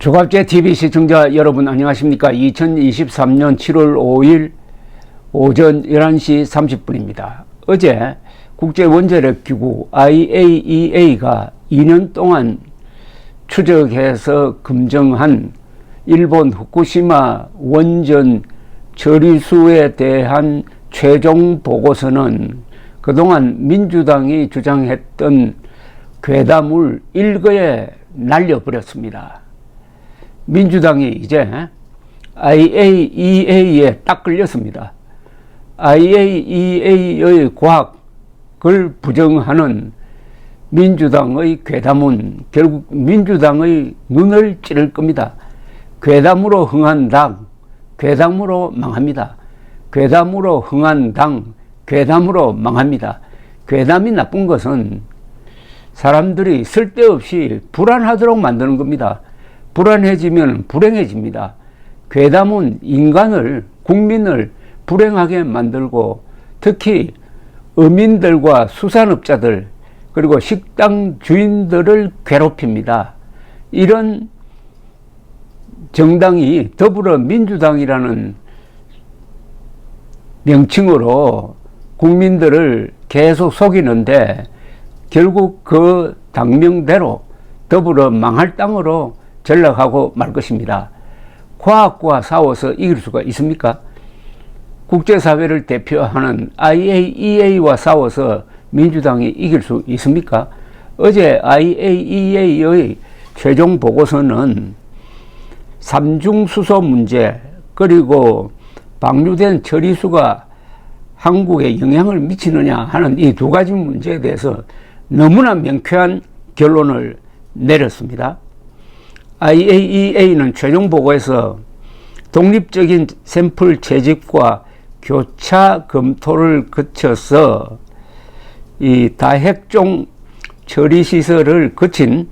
조갑제 TV 시청자 여러분 안녕하십니까. 2023년 7월 5일 오전 11시 30분입니다. 어제 국제원자력기구 IAEA가 2년 동안 추적해서 검증한 일본 후쿠시마 원전 처리수에 대한 최종 보고서는 그동안 민주당이 주장했던 괴담을 일거에 날려버렸습니다. 민주당이 이제 IAEA에 딱 걸렸습니다. IAEA의 과학을 부정하는 민주당의 괴담은 결국 민주당의 눈을 찌를 겁니다. 괴담으로 흥한 당, 괴담으로 망합니다. 괴담으로 흥한 당, 괴담으로 망합니다. 괴담이 나쁜 것은 사람들이 쓸데없이 불안하도록 만드는 겁니다. 불안해지면 불행해집니다. 괴담은 인간을, 국민을 불행하게 만들고 특히 어민들과 수산업자들 그리고 식당 주인들을 괴롭힙니다. 이런 정당이 더불어민주당이라는 명칭으로 국민들을 계속 속이는데 결국 그 당명대로 더불어 망할 땅으로 전락하고 말 것입니다. 과학과 싸워서 이길 수가 있습니까? 국제사회를 대표하는 IAEA와 싸워서 민주당이 이길 수 있습니까? 어제 IAEA의 최종 보고서는 삼중수소 문제 그리고 방류된 처리수가 한국에 영향을 미치느냐 하는 이 두 가지 문제에 대해서 너무나 명쾌한 결론을 내렸습니다. IAEA는 최종 보고에서 독립적인 샘플 채집과 교차 검토를 거쳐서 이 다핵종 처리시설을 거친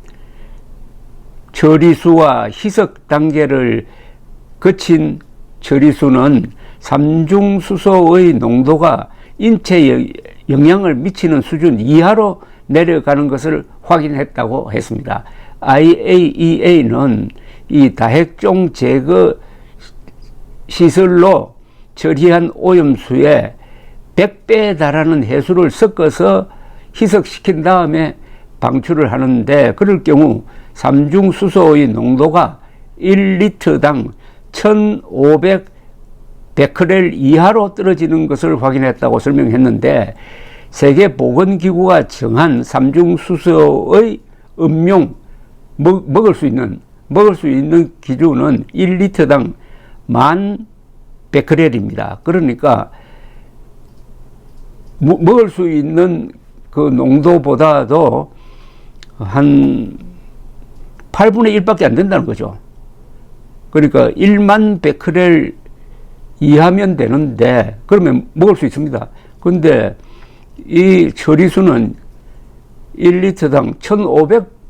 처리수와 희석 단계를 거친 처리수는 삼중수소의 농도가 인체에 영향을 미치는 수준 이하로 내려가는 것을 확인했다고 했습니다. IAEA는 이 다핵종 제거 시설로 처리한 오염수에 100배에 달하는 해수를 섞어서 희석시킨 다음에 방출을 하는데 그럴 경우 삼중수소의 농도가 1리터당 1500 베크렐 이하로 떨어지는 것을 확인했다고 설명했는데 세계보건기구가 정한 삼중수소의 음용 먹을 수 있는 기준은 1리터당 10,000 베크렐입니다. 그러니까 먹을 수 있는 그 농도보다도 한 8분의 1밖에 안 된다는 거죠. 그러니까 10,000 베크렐 이하면 되는데 그러면 먹을 수 있습니다. 근데 이 처리수는 1리터당 1,500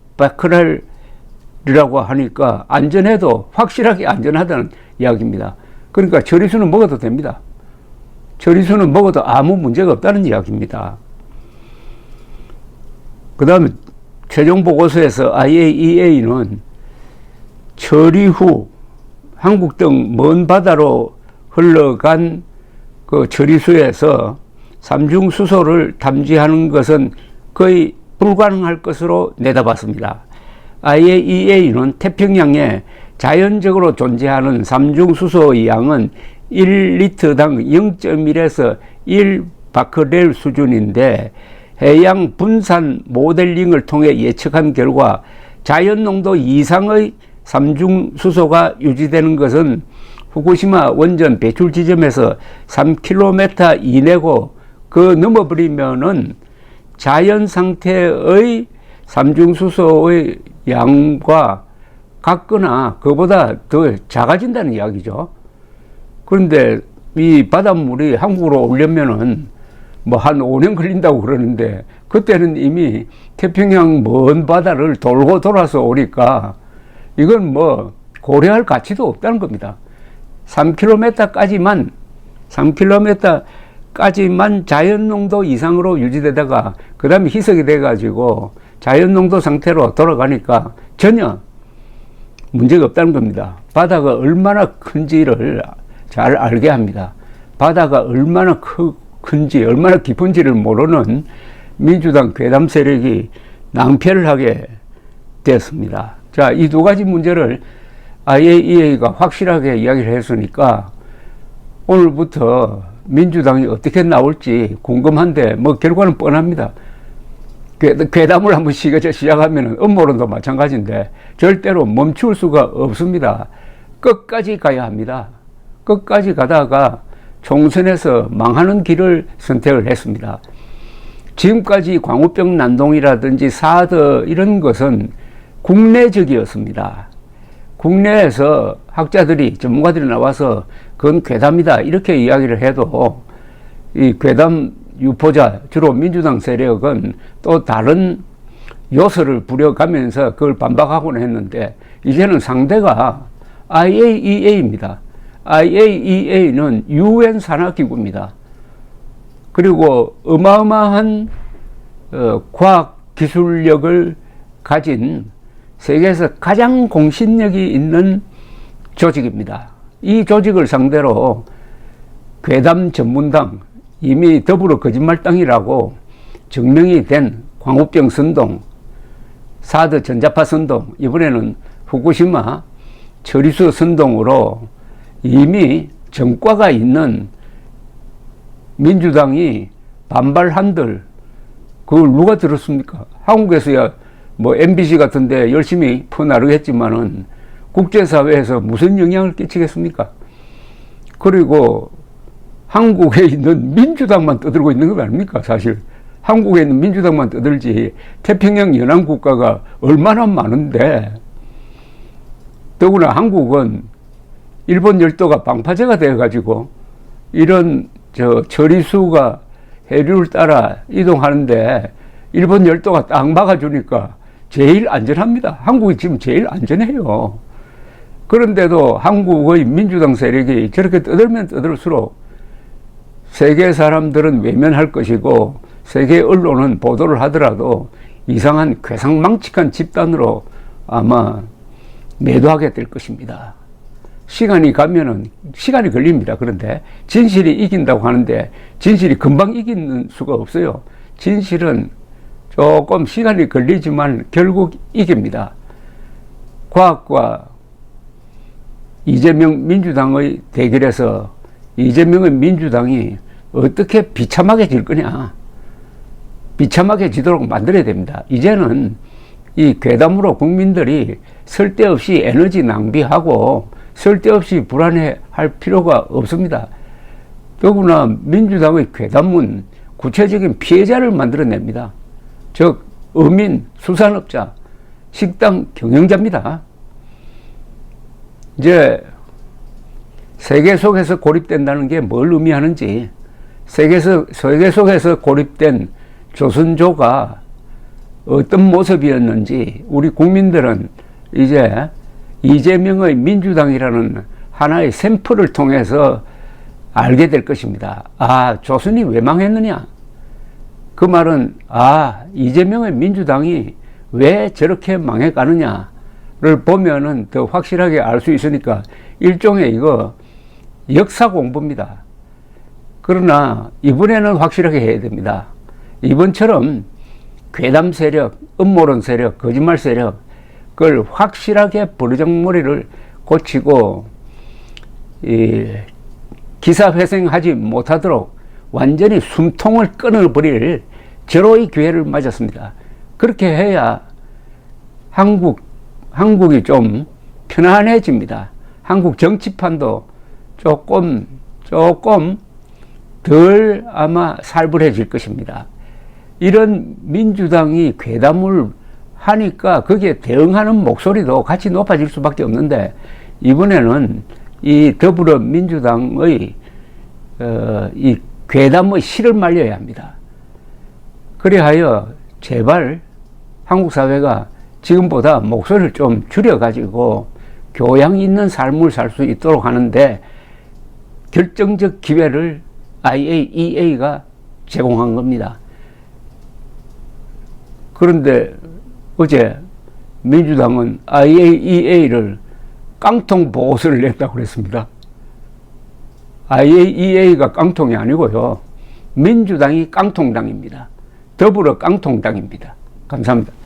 베크렐이라고 하니까 안전해도 확실하게 안전하다는 이야기입니다. 그러니까 처리수는 먹어도 됩니다. 처리수는 먹어도 아무 문제가 없다는 이야기입니다. 그 다음에 최종 보고서에서 IAEA는 처리 후 한국 등 먼 바다로 흘러간 그 처리수에서 삼중수소를 탐지하는 것은 거의 불가능할 것으로 내다봤습니다. IAEA는 태평양에 자연적으로 존재하는 삼중수소의 양은 1리터당 0.1에서 1 바크렐 수준인데 해양 분산 모델링을 통해 예측한 결과 자연 농도 이상의 삼중수소가 유지되는 것은 후쿠시마 원전 배출 지점에서 3km 이내고 그 넘어버리면은 자연 상태의 삼중수소의 양과 같거나 그보다 더 작아진다는 이야기죠. 그런데 이 바닷물이 한국으로 오려면은 뭐 한 5년 걸린다고 그러는데 그때는 이미 태평양 먼 바다를 돌고 돌아서 오니까 이건 뭐 고려할 가치도 없다는 겁니다. 3km까지만 자연 농도 이상으로 유지되다가 그 다음에 희석이 돼 가지고 자연 농도 상태로 돌아가니까 전혀 문제가 없다는 겁니다. 바다가 얼마나 큰지를 잘 알게 합니다. 바다가 얼마나 큰지, 얼마나 깊은지를 모르는 민주당 괴담 세력이 낭패를 하게 됐습니다. 자, 이 두 가지 문제를 IAEA가 확실하게 이야기를 했으니까 오늘부터 민주당이 어떻게 나올지 궁금한데 뭐 결과는 뻔합니다. 괴담을 한번 시작하면 음모론도 마찬가지인데 절대로 멈출 수가 없습니다. 끝까지 가야 합니다. 끝까지 가다가 총선에서 망하는 길을 선택을 했습니다. 지금까지 광우병 난동이라든지 사드 이런 것은 국내적이었습니다. 국내에서 학자들이 전문가들이 나와서 그건 괴담이다 이렇게 이야기를 해도 이 괴담 유포자 주로 민주당 세력은 또 다른 요소를 부려가면서 그걸 반박하곤 했는데 이제는 상대가 IAEA입니다. IAEA는 UN 산하기구입니다. 그리고 어마어마한 과학 기술력을 가진 세계에서 가장 공신력이 있는 조직입니다. 이 조직을 상대로 괴담 전문당, 이미 더불어 거짓말당이라고 증명이 된 광우병 선동, 사드 전자파 선동, 이번에는 후쿠시마 처리수 선동으로 이미 전과가 있는 민주당이 반발한들 그걸 누가 들었습니까? 한국에서야 뭐 MBC 같은데 열심히 퍼나르겠지만은 국제사회에서 무슨 영향을 끼치겠습니까? 그리고 한국에 있는 민주당만 떠들고 있는 거 아닙니까? 사실 한국에 있는 민주당만 떠들지 태평양 연안국가가 얼마나 많은데, 더구나 한국은 일본 열도가 방파제가 되어가지고 이런 처리수가 해류를 따라 이동하는데 일본 열도가 딱 막아주니까 제일 안전합니다. 한국이 지금 제일 안전해요. 그런데도 한국의 민주당 세력이 저렇게 떠들면 떠들수록 세계 사람들은 외면할 것이고 세계 언론은 보도를 하더라도 이상한 괴상망측한 집단으로 아마 매도하게 될 것입니다. 시간이 가면은 시간이 걸립니다. 그런데 진실이 이긴다고 하는데 진실이 금방 이기는 수가 없어요. 진실은 조금 시간이 걸리지만 결국 이깁니다. 과학과 이재명 민주당의 대결에서 이재명의 민주당이 어떻게 비참하게 질 거냐, 비참하게 지도록 만들어야 됩니다. 이제는 이 괴담으로 국민들이 쓸데없이 에너지 낭비하고 쓸데없이 불안해할 필요가 없습니다. 더구나 민주당의 괴담은 구체적인 피해자를 만들어냅니다. 즉 어민, 수산업자, 식당 경영자입니다. 이제 세계 속에서 고립된다는 게 뭘 의미하는지, 세계 속에서 고립된 조선조가 어떤 모습이었는지 우리 국민들은 이제 이재명의 민주당이라는 하나의 샘플을 통해서 알게 될 것입니다. 아, 조선이 왜 망했느냐? 그 말은 이재명의 민주당이 왜 저렇게 망해가느냐를 보면은 더 확실하게 알 수 있으니까 일종의 이거 역사 공부입니다. 그러나 이번에는 확실하게 해야 됩니다. 이번처럼 괴담 세력, 음모론 세력, 거짓말 세력, 그걸 확실하게 버르장머리를 고치고 기사회생하지 못하도록 완전히 숨통을 끊어버릴 절호의 기회를 맞았습니다. 그렇게 해야 한국이 좀 편안해집니다. 한국 정치판도 조금 덜 아마 살벌해질 것입니다. 이런 민주당이 괴담을 하니까 거기에 대응하는 목소리도 같이 높아질 수밖에 없는데, 이번에는 이 더불어민주당의 이 괴담의 실을 말려야 합니다. 그리하여 제발 한국 사회가 지금보다 목소리를 좀 줄여가지고 교양 있는 삶을 살 수 있도록 하는데 결정적 기회를 IAEA가 제공한 겁니다. 그런데 어제 민주당은 IAEA를 깡통 보고서를 냈다고 그랬습니다. IAEA가 깡통이 아니고요. 민주당이 깡통당입니다. 더불어 깡통당입니다. 감사합니다.